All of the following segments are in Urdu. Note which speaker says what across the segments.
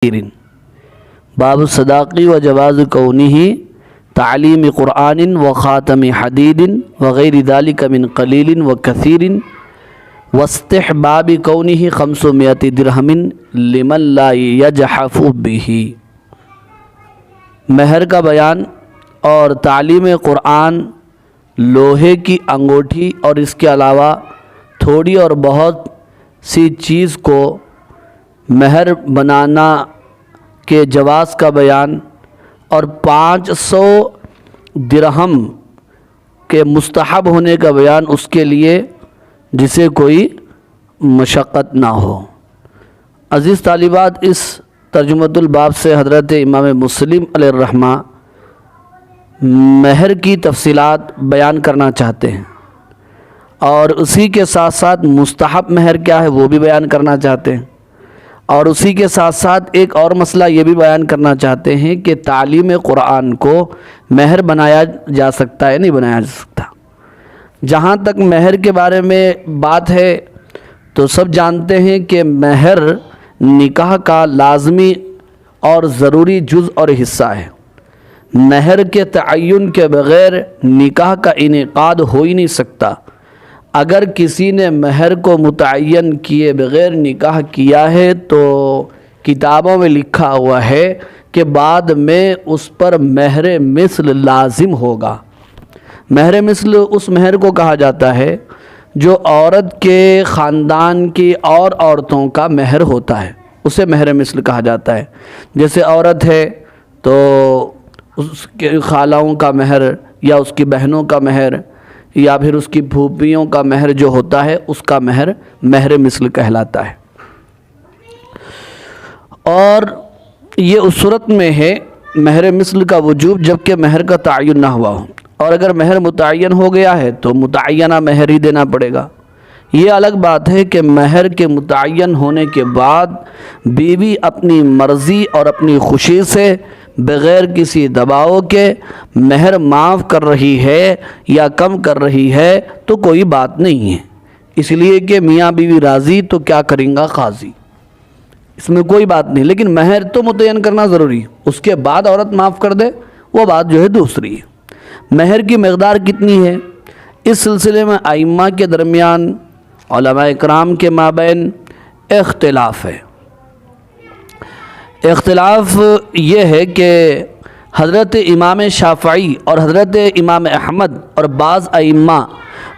Speaker 1: باب الصداقی و جواز کونہ تعلیم قرآن و خاتم حدید وغیر ذلک من قلیل و کثیر واستحباب کونہ 500 درہم لمن لا یجحف بہ۔ مہر کا بیان اور تعلیم قرآن، لوہے کی انگوٹھی اور اس کے علاوہ تھوڑی اور بہت سی چیز کو مہر بنانا کے جواز کا بیان، اور 500 درہم کے مستحب ہونے کا بیان اس کے لیے جسے کوئی مشقت نہ ہو۔ عزیز طالبات، اس ترجمۃ الباب سے حضرت امام مسلم علیہ الرحمہ مہر کی تفصیلات بیان کرنا چاہتے ہیں، اور اسی کے ساتھ ساتھ مستحب مہر کیا ہے وہ بھی بیان کرنا چاہتے ہیں، اور اسی کے ساتھ ساتھ ایک اور مسئلہ یہ بھی بیان کرنا چاہتے ہیں کہ تعلیم قرآن کو مہر بنایا جا سکتا ہے نہیں بنایا جا سکتا۔ جہاں تک مہر کے بارے میں بات ہے تو سب جانتے ہیں کہ مہر نکاح کا لازمی اور ضروری جز اور حصہ ہے۔ مہر کے تعین کے بغیر نکاح کا انعقاد ہو ہی نہیں سکتا۔ اگر کسی نے مہر کو متعین کیے بغیر نکاح کیا ہے تو کتابوں میں لکھا ہوا ہے کہ بعد میں اس پر مہر مثل لازم ہوگا۔ مہر مثل اس مہر کو کہا جاتا ہے جو عورت کے خاندان کی اور عورتوں کا مہر ہوتا ہے، اسے مہر مثل کہا جاتا ہے۔ جیسے عورت ہے تو اس کے خالوں کا مہر یا اس کی بہنوں کا مہر یا پھر اس کی پھوپھیوں کا مہر جو ہوتا ہے اس کا مہر مہر مثل کہلاتا ہے۔ اور یہ اس صورت میں ہے مہر مثل کا وجوب جبکہ مہر کا تعین نہ ہوا ہو، اور اگر مہر متعین ہو گیا ہے تو متعینہ مہر ہی دینا پڑے گا۔ یہ الگ بات ہے کہ مہر کے متعین ہونے کے بعد بیوی اپنی مرضی اور اپنی خوشی سے بغیر کسی دباؤ کے مہر معاف کر رہی ہے یا کم کر رہی ہے تو کوئی بات نہیں ہے، اس لیے کہ میاں بیوی راضی تو کیا کریں گا قاضی، اس میں کوئی بات نہیں۔ لیکن مہر تو متعین کرنا ضروری ہے، اس کے بعد عورت معاف کر دے وہ بات جو ہے دوسری ہے۔ مہر کی مقدار کتنی ہے، اس سلسلے میں ائمہ کے درمیان علماء کرام کے مابین اختلاف ہے۔ اختلاف یہ ہے کہ حضرت امام شافعی اور حضرت امام احمد اور بعض ائمہ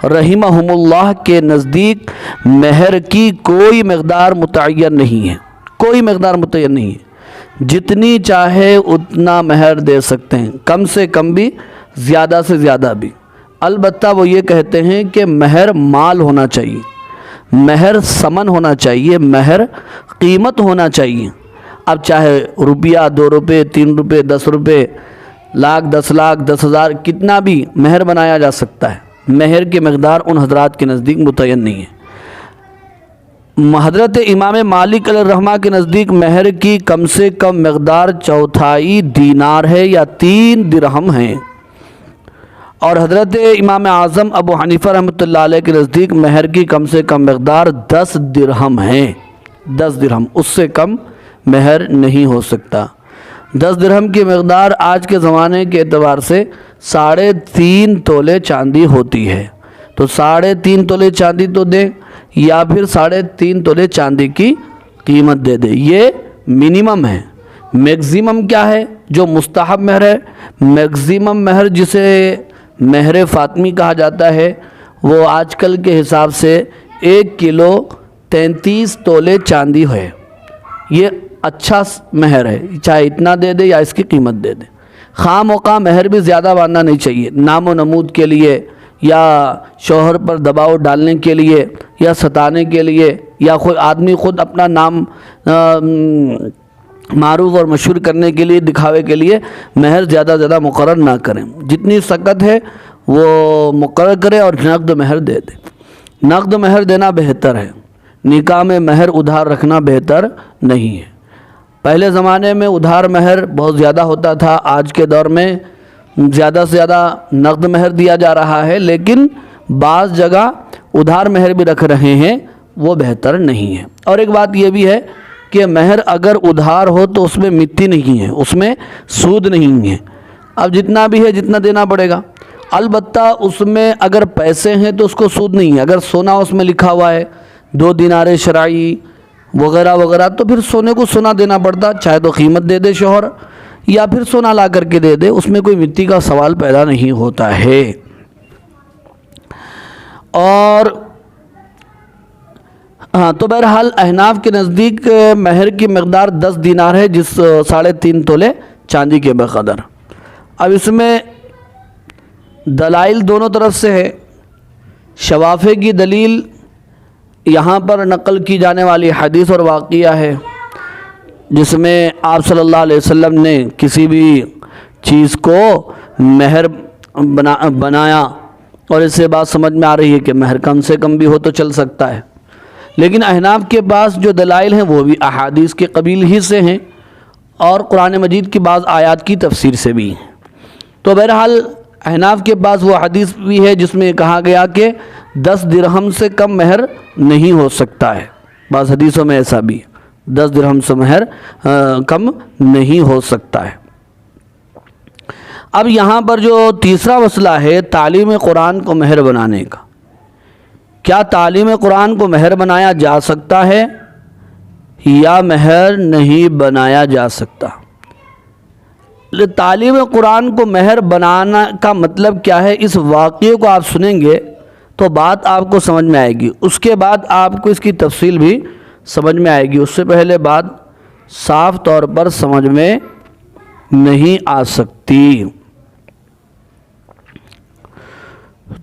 Speaker 1: رحمہم اللہ کے نزدیک مہر کی کوئی مقدار متعین نہیں ہے، کوئی مقدار متعین نہیں ہے، جتنی چاہے اتنا مہر دے سکتے ہیں، کم سے کم بھی زیادہ سے زیادہ بھی۔ البتہ وہ یہ کہتے ہیں کہ مہر مال ہونا چاہیے، مہر ثمن ہونا چاہیے، مہر قیمت ہونا چاہیے۔ اب چاہے روپیہ 2 روپے 3 روپے 10 روپے لاکھ 10 لاکھ 10,000 کتنا بھی مہر بنایا جا سکتا ہے، مہر کی مقدار ان حضرات کے نزدیک متعین نہیں ہے۔ حضرت امام مالک علیہ الرحمہ کے نزدیک مہر کی کم سے کم مقدار 1/4 دینار ہے یا 3 درہم ہیں، اور حضرت امام اعظم ابو حنیفہ رحمۃ اللہ علیہ کے نزدیک مہر کی کم سے کم مقدار 10 درہم ہیں، 10 درہم، اس سے کم مہر نہیں ہو سکتا۔ 10 درہم کی مقدار آج کے زمانے کے اعتبار سے 3.5 تولے چاندی ہوتی ہے، تو 3.5 تولے چاندی تو دیں یا پھر 3.5 تولے چاندی کی قیمت دے دیں، یہ منیمم ہے۔ میگزیمم کیا ہے جو مستحب مہر ہے؟ میگزیمم مہر جسے مہر فاطمی کہا جاتا ہے وہ آج کل کے حساب سے 1 کلو 33 تولے چاندی ہے۔ یہ اچھا مہر ہے، چاہے اتنا دے دے یا اس کی قیمت دے دے۔ خواہ مخواہ مہر بھی زیادہ باندھنا نہیں چاہیے، نام و نمود کے لیے یا شوہر پر دباؤ ڈالنے کے لیے یا ستانے کے لیے یا کوئی آدمی خود اپنا نام معروف اور مشہور کرنے کے لیے، دکھاوے کے لیے مہر زیادہ مقرر نہ کریں۔ جتنی سکت ہے وہ مقرر کرے اور نقد مہر دے دے۔ نقد مہر دینا بہتر ہے، نکاح میں مہر ادھار رکھنا بہتر نہیں ہے۔ پہلے زمانے میں ادھار مہر بہت زیادہ ہوتا تھا، آج کے دور میں زیادہ سے زیادہ نقد مہر دیا جا رہا ہے، لیکن بعض جگہ ادھار مہر بھی رکھ رہے ہیں، وہ بہتر نہیں ہے۔ اور ایک بات یہ بھی ہے کہ مہر اگر ادھار ہو تو اس میں مٹی نہیں ہے، اس میں سود نہیں ہے، اب جتنا بھی ہے جتنا دینا پڑے گا۔ البتہ اس میں اگر پیسے ہیں تو اس کو سود نہیں ہے، اگر سونا اس میں لکھا ہوا ہے 2 دینار شرعی وغیرہ وغیرہ تو پھر سونے کو سونا دینا پڑتا، چاہے تو قیمت دے دے شوہر یا پھر سونا لا کر کے دے دے، اس میں کوئی مٹی کا سوال پیدا نہیں ہوتا ہے۔ اور ہاں تو بہرحال احناف کے نزدیک مہر کی مقدار 10 دینار ہے، جس 3.5 تولے چاندی کے بقدر۔ اب اس میں دلائل دونوں طرف سے ہے۔ شوافع کی دلیل یہاں پر نقل کی جانے والی حدیث اور واقعہ ہے، جس میں آپ صلی اللہ علیہ وسلم نے کسی بھی چیز کو مہر بنایا، اور اس سے بات سمجھ میں آ رہی ہے کہ مہر کم سے کم بھی ہو تو چل سکتا ہے۔ لیکن احناف کے پاس جو دلائل ہیں وہ بھی احادیث کے قبیل ہی سے ہیں اور قرآن مجید کی بعض آیات کی تفسیر سے بھی ہیں۔ تو بہرحال احناف کے پاس وہ حدیث بھی ہے جس میں کہا گیا کہ 10 درہم سے کم مہر نہیں ہو سکتا ہے، بعض حدیثوں میں ایسا بھی ہے 10 درہم سے مہر کم نہیں ہو سکتا ہے۔ اب یہاں پر جو تیسرا مسئلہ ہے تعلیم قرآن کو مہر بنانے کا، کیا تعلیم قرآن کو مہر بنایا جا سکتا ہے یا مہر نہیں بنایا جا سکتا؟ تعلیم قرآن کو مہر بنانا کا مطلب کیا ہے، اس واقعے کو آپ سنیں گے تو بات آپ کو سمجھ میں آئے گی، اس کے بعد آپ کو اس کی تفصیل بھی سمجھ میں آئے گی۔ اس سے پہلے بات صاف طور پر سمجھ میں نہیں آ سکتی۔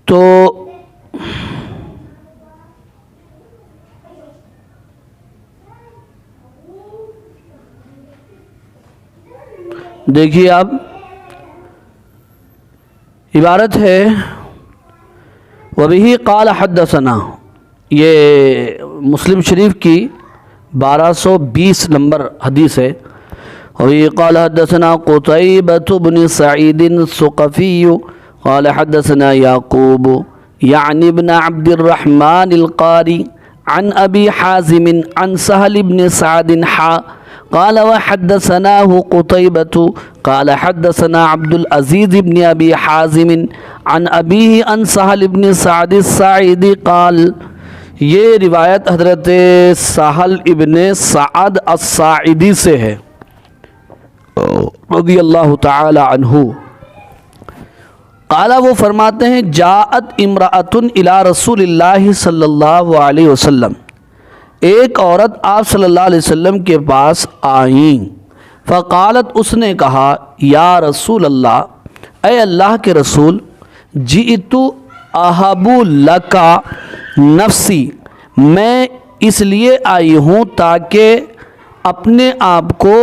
Speaker 1: تو دیکھیے آپ، عبارت ہے وَبِهِ قَالَ حَدَّثَنَا، یہ مسلم شریف کی 1220 نمبر حدیث ہے۔ وَبِهِ قَالَ حَدَّثَنَا قُتَيْبَةُ بْنُ سَعِيدٍ الثَّقَفِيُّ قَالَ حَدَّثَنَا يَعْقُوبُ يَعْنِي بْنَ عَبْدِ الرَّحْمَنِ الْقَارِي عن أبي حازم عن سهل بن سعد قال وحدثناه قتيبة قال حدثنا عبد العزيز بن أبي حازم عن أبيه عن سهل بن سعد الساعدي قال، یہ روایت حضرت سہل ابن سعد الساعدی سے ہے رضی اللہ تعالی عنہ۔ قال، وہ فرماتے ہیں جاءت امرأۃ الی رسول اللہ صلی اللہ علیہ وسلم، ایک عورت آپ صلی اللہ علیہ وسلم کے پاس آئیں، فقالت، اس نے کہا، یا رسول اللہ، اے اللہ کے رسول، جئت اہب لک نفسی، میں اس لیے آئی ہوں تاکہ اپنے آپ کو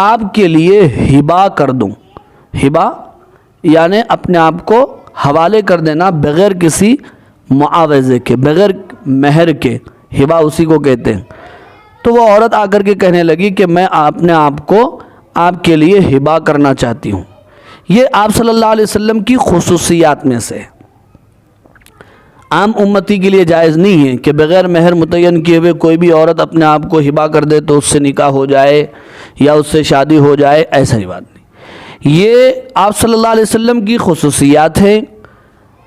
Speaker 1: آپ کے لیے ہبہ کر دوں۔ ہبہ یعنی اپنے آپ کو حوالے کر دینا بغیر کسی معاوضے کے، بغیر مہر کے، ہبہ اسی کو کہتے ہیں۔ تو وہ عورت آ کر کے کہنے لگی کہ میں اپنے آپ کو آپ کے لیے ہبہ کرنا چاہتی ہوں۔ یہ آپ صلی اللہ علیہ وسلم کی خصوصیات میں سے ہے۔ عام امتی کے لیے جائز نہیں ہے کہ بغیر مہر متعین کیے ہوئے کوئی بھی عورت اپنے آپ کو ہبہ کر دے تو اس سے نکاح ہو جائے یا اس سے شادی ہو جائے، ایسا ہی بات نہیں۔ یہ آپ صلی اللہ علیہ وسلم کی خصوصیات ہیں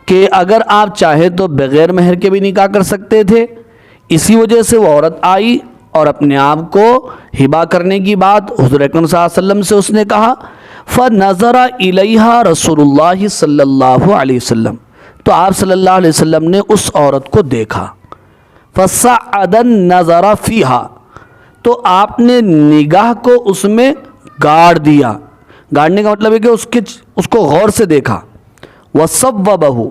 Speaker 1: کہ اگر آپ چاہیں تو بغیر مہر کے بھی نکاح کر سکتے تھے۔ اسی وجہ سے وہ عورت آئی اور اپنے آپ کو ہبہ کرنے کی بات حضور اکرم صلی اللہ علیہ وسلم سے اس نے کہا۔ فَنَظَرَ إِلَيْهَا رسول اللہ صلی اللہ علیہ وسلم، تو آپ صلی اللہ علیہ وسلم نے اس عورت کو دیکھا۔ فَصَعَّدَ النَّظَرَ فِيهَا، تو آپ نے نگاہ کو اس میں گاڑ دیا۔ گاڑنے کا مطلب ہے کہ اس کو غور سے دیکھا۔ وَصَوَّبَهُ،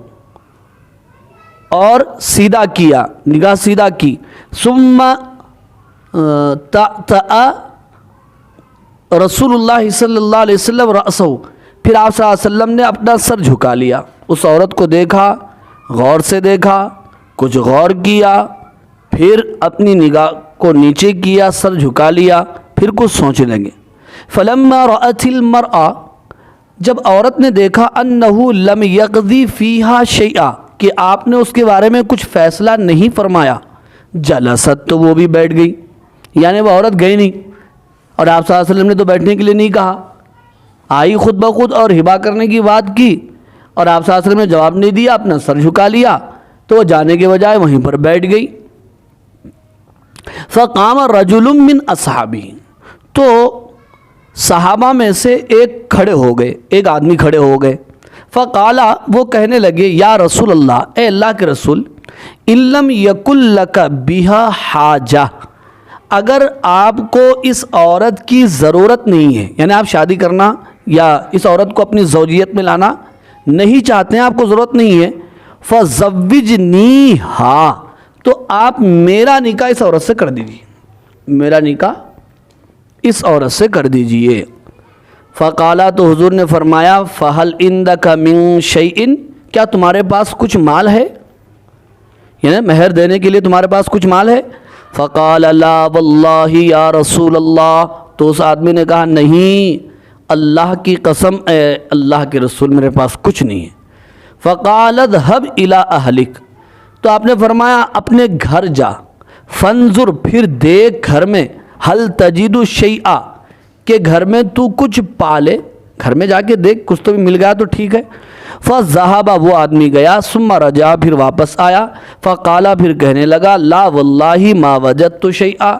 Speaker 1: اور سیدھا کیا، نگاہ سیدھا کی۔ ثُمَّ تَأْتَأَ رسول اللہ صلی اللہ علیہ وسلم رأسہ، پھر آپ صلی اللہ علیہ وسلم نے اپنا سر جھکا لیا۔ اس عورت کو دیکھا، غور سے دیکھا، کچھ غور کیا، پھر اپنی نگاہ کو نیچے کیا، سر جھکا لیا، پھر کچھ سوچنے لگے۔ فلما رأت المرأة، جب عورت نے دیکھا، انہ لم یقضی فیہا شیئا، کہ آپ نے اس کے بارے میں کچھ فیصلہ نہیں فرمایا، جلست، تو وہ بھی بیٹھ گئی، یعنی وہ عورت گئی نہیں اور آپ صلی اللہ علیہ وسلم نے تو بیٹھنے کے لیے نہیں کہا، آئی خود بخود اور ہبا کرنے کی بات کی اور آپ صلی اللہ علیہ وسلم نے جواب نہیں دیا، اپنا سر جھکا لیا، تو وہ جانے کے بجائے وہیں پر بیٹھ گئی۔ فقام رجل من اصحابہ، تو صحابہ میں سے ایک کھڑے ہو گئے، ایک آدمی کھڑے ہو گئے۔ فقالا، وہ کہنے لگے، یا رسول اللہ، اے اللہ کے رسول، ان لم یکن لک بہا حاجہ، اگر آپ کو اس عورت کی ضرورت نہیں ہے، یعنی آپ شادی کرنا یا اس عورت کو اپنی زوجیت میں لانا نہیں چاہتے ہیں، آپ کو ضرورت نہیں ہے، فزوجنیہا، تو آپ میرا نکاح اس عورت سے کر دیجیے، میرا نکاح اس عورت سے کر دیجیے۔ فقالا، تو حضور نے فرمایا، فہل عندک من شیء، کیا تمہارے پاس کچھ مال ہے، یعنی مہر دینے کے لیے تمہارے پاس کچھ مال ہے؟ فقال لا واللہ یا رسول اللہ، تو اس آدمی نے کہا، نہیں اللہ کی قسم اے اللہ کے رسول، میرے پاس کچھ نہیں ہے۔ فقال اذهب الى اہلک، تو آپ نے فرمایا اپنے گھر جا، فانظر، پھر دیکھ گھر میں، هل تجد شیئا، کہ گھر میں تو کچھ پالے، گھر میں جا کے دیکھ، کچھ تو بھی مل گیا تو ٹھیک ہے۔ فذهب، وہ آدمی گیا، ثم رجع، پھر واپس آیا، فقالا، پھر کہنے لگا، لا واللہ ما وجدت شیئا،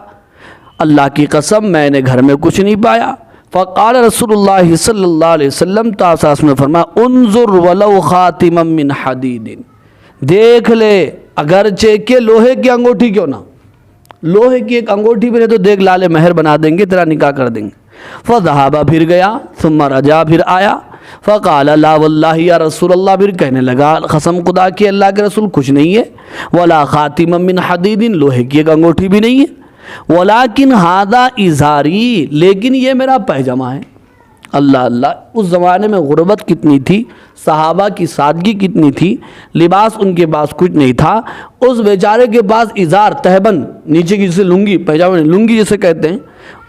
Speaker 1: اللہ کی قسم میں نے گھر میں کچھ نہیں پایا۔ فقال رسول اللہ صلی اللہ علیہ وسلم، تو آپ صلی اللہ علیہ وسلم نے فرمایا، انظر ولو خاتما من حدید، دیکھ لے اگرچہ کہ لوہے کی انگوٹھی کیوں نہ، لوہے کی ایک انگوٹھی بھی رہے تو دیکھ لالے مہر بنا دیں گے، تیرا نکاح کر دیں گے۔ فذهب، پھر گیا، ثم رجع، پھر آیا، فقال لا واللہ یا رسول اللہ، پھر کہنے لگا قسم خدا کی اللہ کے رسول کچھ نہیں ہے، ولا خاتم من حدید، لوہے کی ایک انگوٹھی بھی نہیں ہے، ولیکن ھذا ازاری، لیکن یہ میرا پیجامہ ہے۔ اللہ اللہ، اس زمانے میں غربت کتنی تھی، صحابہ کی سادگی کتنی تھی، لباس ان کے پاس کچھ نہیں تھا، اس بیچارے کے پاس ازار، تہبند، نیچے کی جسے لنگی، پیجامہ لنگی جسے کہتے ہیں،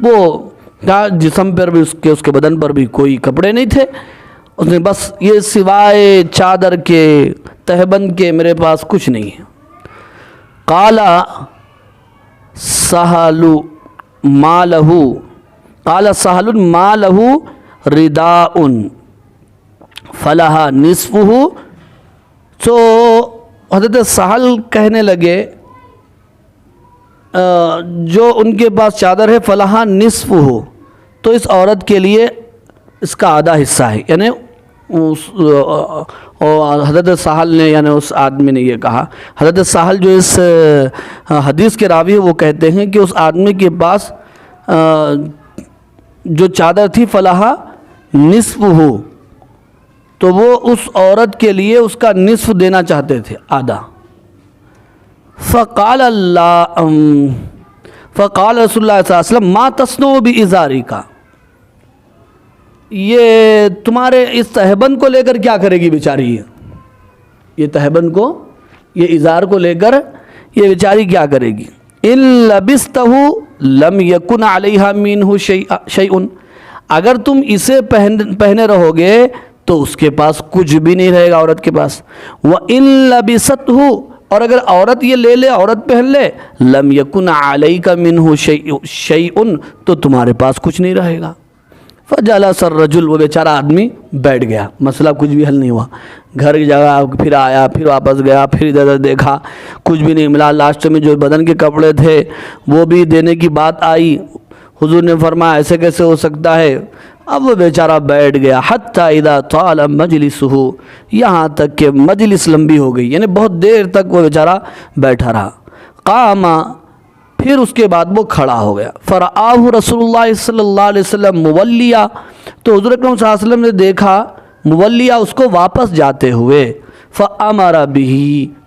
Speaker 1: وہ جسم پر بھی اس کے بدن پر بھی کوئی کپڑے نہیں تھے، اس نے بس یہ سوائے چادر کے، تہبند کے میرے پاس کچھ نہیں ہے۔ قالا سہل ما لہو، قال سہل ما لہو رداء فلہا نصفہ، تو حضرت سہل کہنے لگے جو ان کے پاس چادر ہے، فلہا نصف ہو، تو اس عورت کے لیے اس کا آدھا حصہ ہے، یعنی حضرت سہل نے، یعنی اس آدمی نے یہ کہا، حضرت سہل جو اس حدیث کے راوی ہیں وہ کہتے ہیں کہ اس آدمی کے پاس جو چادر تھی، فلہا نصف ہو، تو وہ اس عورت کے لیے اس کا نصف دینا چاہتے تھے، آدھا۔ فقال رسول اللہ صلی اللہ علیہ وسلم، ما تصنع بازارک، یہ تمہارے اس تہبند کو لے کر کیا کرے گی بیچاری، یہ تہبند کو، یہ ازار کو لے کر یہ بیچاری کیا کرے گی؟ ان لبستہ لم یکن علیہا منہ شیء، اگر تم اسے پہنے رہو گے تو اس کے پاس کچھ بھی نہیں رہے گا عورت کے پاس، وَإِن لَبِسَتْهُ، اور اگر عورت یہ لے لے، عورت پہن لے، لم یکن علیک منہ شیء، تو تمہارے پاس کچھ نہیں رہے گا۔ فجلس الرجل، وہ بیچارہ آدمی بیٹھ گیا، مسئلہ کچھ بھی حل نہیں ہوا، گھر کی جگہ پھر آیا، پھر واپس گیا، پھر ادھر ادھر دیکھا، کچھ بھی نہیں ملا، لاسٹ میں جو بدن کے کپڑے تھے وہ بھی دینے کی بات آئی، حضور نے فرمایا ایسے کیسے ہو سکتا ہے؟ اب وہ بیچارہ بیٹھ گیا، حتی اذا طال مجلسہ، یہاں تک کہ مجلس لمبی ہو گئی، یعنی بہت دیر تک وہ بیچارہ بیٹھا رہا۔ قام، پھر اس کے بعد وہ کھڑا ہو گیا، فرآہ رسول اللہ صلی اللہ علیہ وسلم مولیا، تو حضور اکرم صلی اللہ علیہ وسلم نے دیکھا مولیا، اس کو واپس جاتے ہوئے، فامر بہ،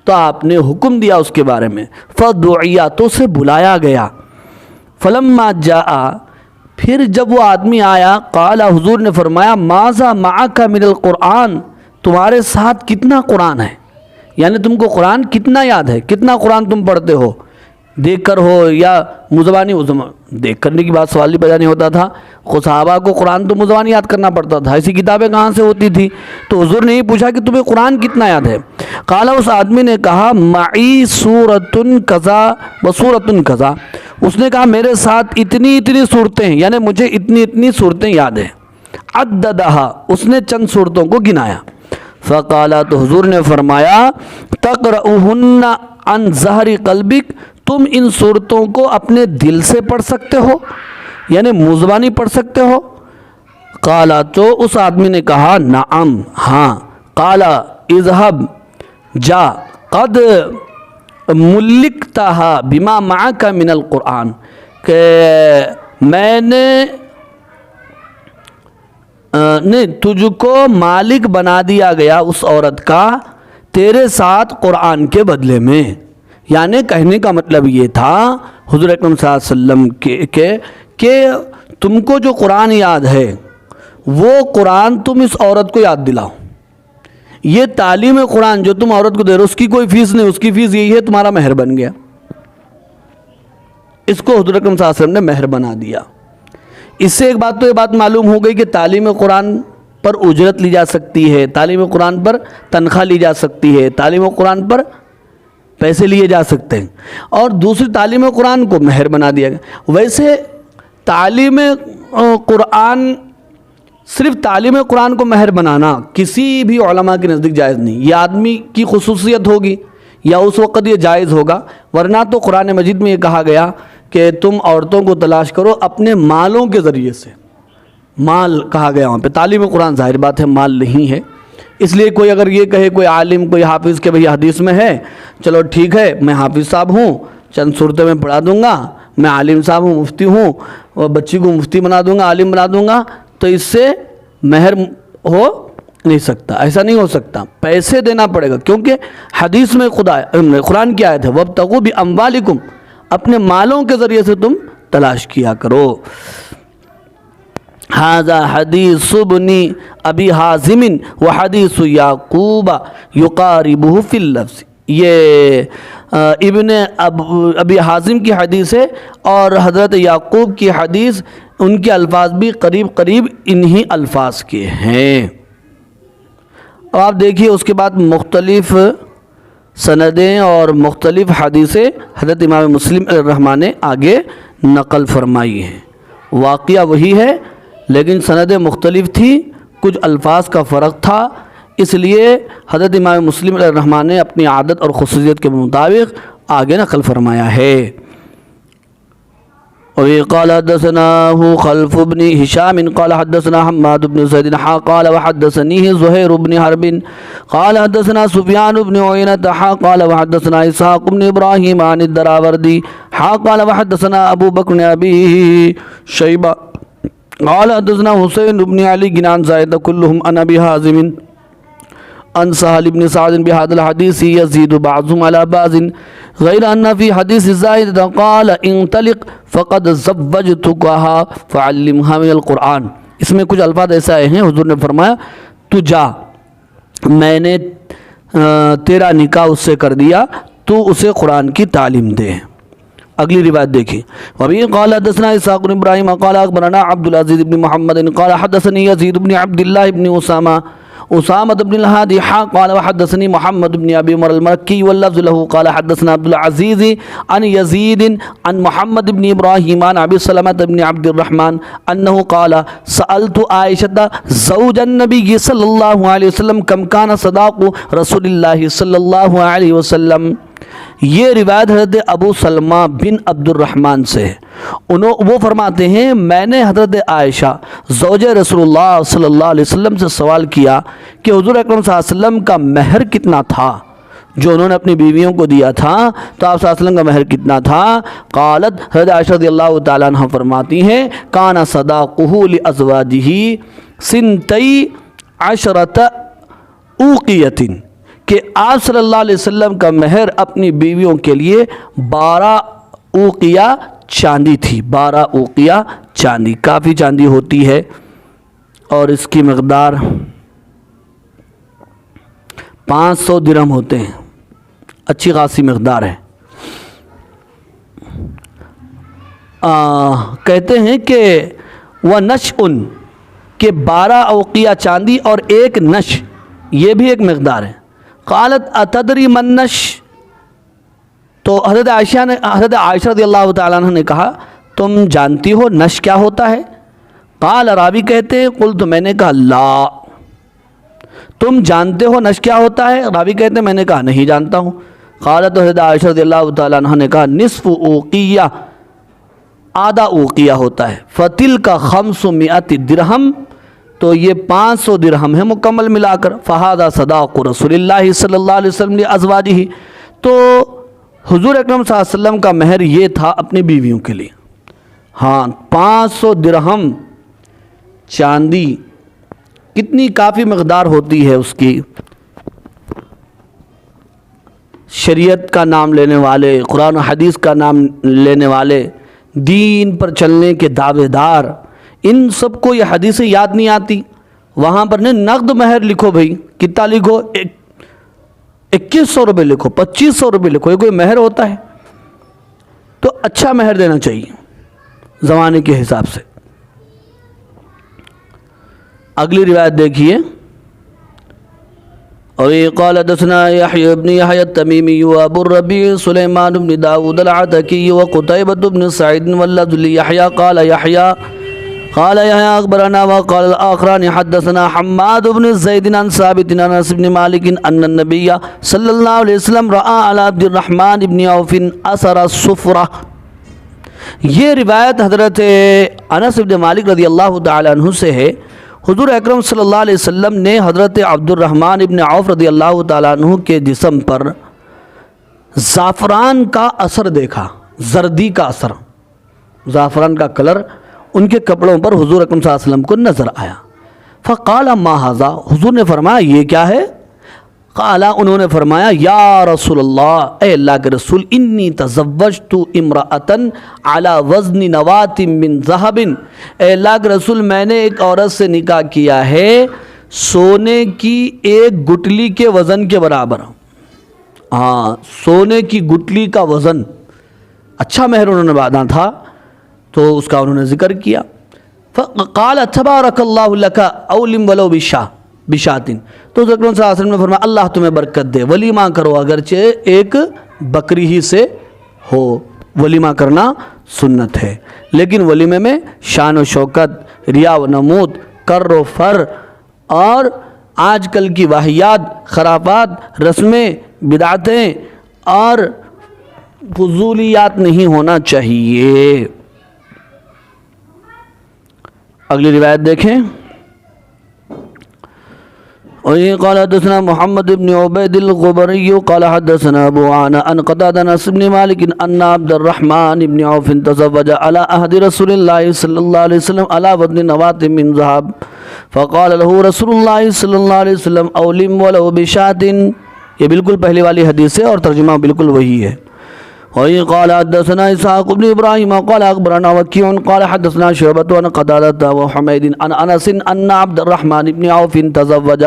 Speaker 1: تو آپ نے حکم دیا اس کے بارے میں، فدعیا، تو اسے بلایا گیا، فلما جاء، پھر جب وہ آدمی آیا، قال، حضور نے فرمایا، ماذا معک من القرآن، تمہارے ساتھ کتنا قرآن ہے، یعنی تم کو قرآن کتنا یاد ہے، کتنا قرآن تم پڑھتے ہو؟ دیکھ کر ہو یا مزبانی دیکھ کرنے کی بات سوال ہی پیدا نہیں ہوتا تھا. خود صحابہ کو قرآن تو مزبانی یاد کرنا پڑتا تھا, ایسی کتابیں کہاں سے ہوتی تھی؟ تو حضور نے یہ پوچھا کہ تمہیں قرآن کتنا یاد ہے؟ قال, اس آدمی نے کہا معی سورۃ کذا و سورۃ کذا. اس نے کہا میرے ساتھ اتنی اتنی صورتیں ہیں, یعنی مجھے اتنی اتنی صورتیں یاد ہیں. عددہا, اس نے چند صورتوں کو گنایا. فقال, تو حضور نے فرمایا تقرؤہن عن ظہر قلبک, تم ان صورتوں کو اپنے دل سے پڑھ سکتے ہو, یعنی مزبانی پڑھ سکتے ہو؟ قال, تو اس آدمی نے کہا نعم, ہاں. قال اذهب, جا, قد ملکتہا بما معک من القرآن, کہ میں نے تجھ کو مالک بنا دیا گیا اس عورت کا تیرے ساتھ قرآن کے بدلے میں. یعنی کہنے کا مطلب یہ تھا حضور اکرم صلی اللہ علیہ وسلم کہ تم کو جو قرآن یاد ہے وہ قرآن تم اس عورت کو یاد دلاؤ. یہ تعلیم قرآن جو تم عورت کو دے رہے ہو اس کی کوئی فیس نہیں, اس کی فیس یہی ہے تمہارا مہر بن گیا. اس کو حضور اکرم صلی اللہ علیہ وسلم نے مہر بنا دیا. اس سے ایک بات تو یہ بات معلوم ہو گئی کہ تعلیم قرآن پر اجرت لی جا سکتی ہے, تعلیم قرآن پر تنخواہ لی جا سکتی ہے, تعلیم قرآن پر پیسے لیے جا سکتے ہیں. اور دوسری تعلیم قرآن کو مہر بنا دیا گیا. ویسے تعلیم قرآن, صرف تعلیم قرآن کو مہر بنانا کسی بھی علماء کے نزدیک جائز نہیں. یہ آدمی کی خصوصیت ہوگی یا اس وقت یہ جائز ہوگا, ورنہ تو قرآن مجید میں یہ کہا گیا کہ تم عورتوں کو تلاش کرو اپنے مالوں کے ذریعے سے. مال کہا گیا وہاں پہ, تعلیم قرآن ظاہر بات ہے مال نہیں ہے. اس لیے کوئی اگر یہ کہے کوئی عالم کوئی حافظ کہ بھئی حدیث میں ہے, چلو ٹھیک ہے میں حافظ صاحب ہوں, چند صورتیں میں پڑھا دوں گا, میں عالم صاحب ہوں, مفتی ہوں, اور بچی کو مفتی بنا دوں گا, عالم بنا دوں گا, تو اس سے مہر ہو نہیں سکتا. ایسا نہیں ہو سکتا, پیسے دینا پڑے گا. کیونکہ حدیث میں قرآن کی آیت ہے وابتغوا باموالکم, اپنے مالوں کے ذریعے سے تم تلاش کیا کرو. ھذا حدیث ابن ابی حازم وحدیث یعقوب یقاربہ فی اللفظ. یہ ابن ابی حازم کی حدیث ہے اور حضرت یعقوب کی حدیث, ان کے الفاظ بھی قریب قریب انہی الفاظ کے ہیں. اب آپ دیکھیے اس کے بعد مختلف سندیں اور مختلف حدیثیں حضرت امام مسلم علیہ الرحمٰن نے آگے نقل فرمائی ہیں. واقعہ وہی ہے لیکن سندیں مختلف تھی, کچھ الفاظ کا فرق تھا, اس لیے حضرت امام مسلم علیہ الرحمٰن نے اپنی عادت اور خصوصیت کے مطابق آگے نقل فرمایا ہے. قال حدثناه خلف بن هشام قال حدثنا حماد بن زيد قال وحدثنيه زهير بن حرب قال حدثنا سفيان بن عيينة قال وحدثنا إسحاق بن إبراهيم عن الدراوردي قال وحدثنا أبو بكر أبي شيبة قال حدثنا حسين بن علي عن زائدة كلهم عن أبي حازم عن سهل بن سعد بهذا الحديث يزيد بعضهم على بعض غير أن في حديث زائدة قال انطلق فقد زوجتكها فعلمها من القرآن. اس میں کچھ الفاظ ایسا آئے ہیں, حضور نے فرمایا تو جا, میں نے تیرا نکاح اس سے کر دیا, تو اسے قرآن کی تعلیم دے. اگلی روایت دیکھیں. وبه قال حدثنا اسحاق بن ابراہیم قال اخبرنا عبد العزيز بن محمد قال حدثني يزيد بن عبد الله بن أسامة بن الهادي قال وحدثني محمد بن أبي عمر المكي واللفظ له قال حدثنا عبد العزيز عن يزيد عن محمد بن إبراهيم عن أبي سلمة بن عبد الرحمن أنه قال سألت عائشة زوج النبي صلى الله عليه وسلم كم كان صداق رسول الله صلى الله عليه وسلم. یہ روایت حضرت ابو سلمہ بن عبد الرحمن سے ہے. وہ فرماتے ہیں میں نے حضرت عائشہ زوج رسول اللہ صلی اللہ علیہ وسلم سے سوال کیا کہ حضور اکرم صلی اللہ علیہ وسلم کا مہر کتنا تھا جو انہوں نے اپنی بیویوں کو دیا تھا, تو آپ صلی اللہ علیہ وسلم کا مہر کتنا تھا؟ قالت, حضرت عائشہ رضی اللہ تعالیٰ عنہ فرماتی ہیں کان صداقہ لازواجہ سنتی عشرۃ اوقیۃ, کہ آپ صلی اللہ علیہ وسلم کا مہر اپنی بیویوں کے لیے 12 اوقیہ چاندی تھی. 12 اوقیہ چاندی, کافی چاندی ہوتی ہے اور اس کی مقدار 500 درہم ہوتے ہیں, اچھی خاصی مقدار ہے. کہتے ہیں کہ وہ نش ان کہ 12 اوقیہ چاندی اور 1 نش یہ بھی ایک مقدار ہے۔ قالت اتدری من نش، تو حضرت عائشہ رضی اللہ تعالیٰ عنہ نے کہا تم جانتی ہو نش کیا ہوتا ہے؟ قال، راوی کہتے ہیں قلت، میں نے کہا لا، تم جانتے ہو نش کیا ہوتا ہے؟ راوی کہتے ہیں میں نے کہا نہیں جانتا ہوں۔ قالت، حضرت عائشہ رضی اللہ تعالیٰ عنہ نے کہا نصف اوقیہ، آدھا اوقیہ ہوتا ہے، فتلک 500 درہم، تو یہ 500 درہم ہے مکمل ملا کر۔ فہذا صداق رسول اللہ صلی اللہ علیہ وسلم لازواجہ، تو حضور اکرم صلی اللہ علیہ وسلم کا مہر یہ تھا اپنی بیویوں کے لیے۔ ہاں 500 درہم چاندی کتنی کافی مقدار ہوتی ہے اس کی۔ شریعت کا نام لینے والے، قرآن و حدیث کا نام لینے والے، دین پر چلنے کے دعوے دار، ان سب کو یہ حدیثیں یاد نہیں آتی۔ وہاں پر نہیں نقد مہر لکھو بھائی، کتنا لکھو، 2100 روپے لکھو، 2500 روپے لکھو، یہ کوئی مہر ہوتا ہے؟ تو اچھا مہر دینا چاہیے زمانے کے حساب سے۔ اگلی روایت دیکھیے، اور یہ قال حدثنا يحيى بن يحيى التميمي وابو الربيع سليمان بن داود العتكي وقتيبة بن سعيد واللفظ ليحيى قال يحيى أخبرنا وقال الآخران حدثنا حماد بن زيد عن ثابت عن أنس بن مالك أن النبي صلى الله عليه وسلم رأى على عبد الرحمن بن عوف أثر الصفرة۔ یہ روایت حضرت انس بن مالک رضی اللہ تعالی عنہ سے ہے، حضور اکرم صلی اللہ علیہ وسلم نے حضرت عبد الرحمن ابن عوف رضی اللہ تعالیٰ عنہ کے جسم پر زعفران کا اثر دیکھا، زردی کا اثر، زعفران کا کلر ان کے کپڑوں پر حضور اکرم صلی اللہ علیہ وسلم کو نظر آیا۔ فقال ما ھذا، حضور نے فرمایا یہ کیا ہے؟ قال، انہوں نے فرمایا یا رسول اللہ، اے اللہ کے رسول، انی تزوجت امرأۃ علی وزن نواۃ من ذہب، اے اللہ کے رسول میں نے ایک عورت سے نکاح کیا ہے سونے کی ایک گٹلی کے وزن کے برابر۔ ہاں سونے کی گٹلی کا وزن، اچھا مہر انہوں نے باندھا تھا تو اس کا انہوں نے ذکر کیا۔ فقال تبارک اللہ لک اولم ولو بشاتن، تو حضرت صلی اللہ علیہ وسلم نے فرمایا اللہ تمہیں برکت دے، ولیمہ کرو اگرچہ ایک بکری ہی سے ہو، ولیمہ کرنا سنت ہے، لیکن ولیمے میں شان و شوکت، ریا و نمود، کر و فر اور آج کل کی واہیات، خرافات، رسمیں، بدعتیں اور فضولیات نہیں ہونا چاہیے۔ اگلی روایت دیکھیں، وہی قال حدثنا محمد بن عبید الغبری قال حدثنا ابو عانا عن قتادہ عن انس بن مالک ان عبد الرحمن بن عوف تزوج على عهد رسول الله صلی اللہ علیہ وسلم على وزن نواة من ذهب فقال له رسول اللہ صلی اللہ علیہ وسلم اولم ولو بشاة، یہ بالکل پہلی والی حدیث ہے اور ترجمہ بالکل وہی ہے۔ وہی قال حدثنا اسحاق بن ابراہیم قال اخبرنا وکیع قال حدثنا شعبۃ عن قتادہ وحمید عن انس ان عبد الرحمن بن عوف تزوج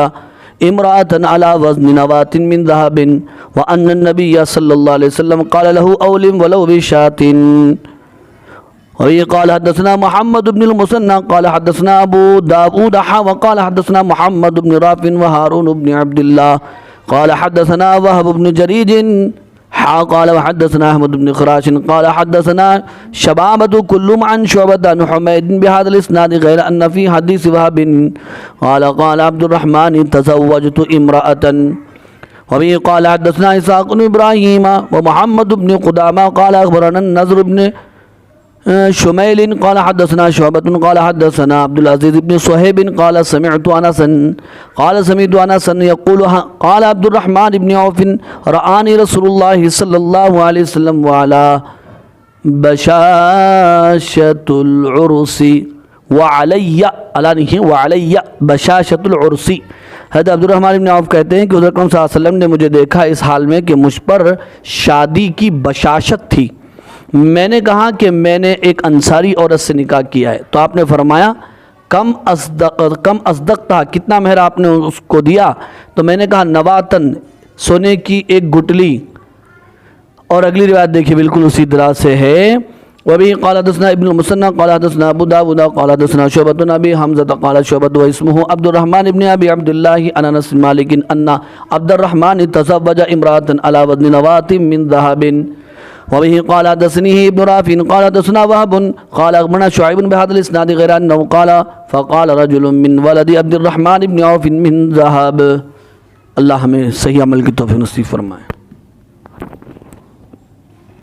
Speaker 1: امرأة على وزن نواة من ذهب وأن النبي صلى الله عليه وسلم قال له أولم ولو بشاة۔ وهي قال حدثنا محمد بن المثنى قال حدثنا أبو داود وقال حدثنا محمد بن رافع وهارون بن عبد الله قال حدثنا وهب بن جريج قال وحدثنا احمد بن خراش قال حدثنا شبابة كلهم عن شعبة عن حميد بهذا الاسناد غير ان في حديث وهب قال عبد الرحمن تزوجت امرأة وبه قال حدثنا اسحاق بن ابراهيم ومحمد بن قدامة قال اخبرنا النضر بن شمیل قال حدثنا شعبة قال حدثنا عبد العزيز بن صہیب قال سمعت انسا يقول قال عبد الرحمن بن عوف رآني رسول الله صلی اللہ علیہ وسلم وعلى بشاشة العرس وعلي بشاشة العرس۔ حضرت عبد الرحمن بن عوف کہتے ہیں کہ حضرت صلی اللہ علیہ وسلم نے مجھے دیکھا اس حال میں کہ مجھ پر شادی کی بشاشت تھی۔ میں نے کہا کہ میں نے ایک انصاری عورت سے نکاح کیا ہے، تو آپ نے فرمایا کم ازدق تھا، کتنا مہر آپ نے اس کو دیا؟ تو میں نے کہا نواتن، سونے کی ایک گٹلی۔ اور اگلی روایت دیکھیے بالکل اسی طرح سے ہے، وبه قال حدثنا ابن المثنى قال حدثنا ابو داود قال حدثنا شعبة بن ابي حمزة قال شعبة واسمه عبد الرحمن بن ابي عبد الله عن انس بن مالك ان عبد الرحمن تزوج امرأة على وزن نواة من ذهب. وبه قال حدثني ابن رافع قال حدثنا وهب قال اخبرنا شعيب بهذا الاسناد غير انه قال فقال رجل من ولد عبد الرحمن بن عوف من ذهب. اللہ ہمیں صحیح عمل کی توفیق نصیب فرمائے.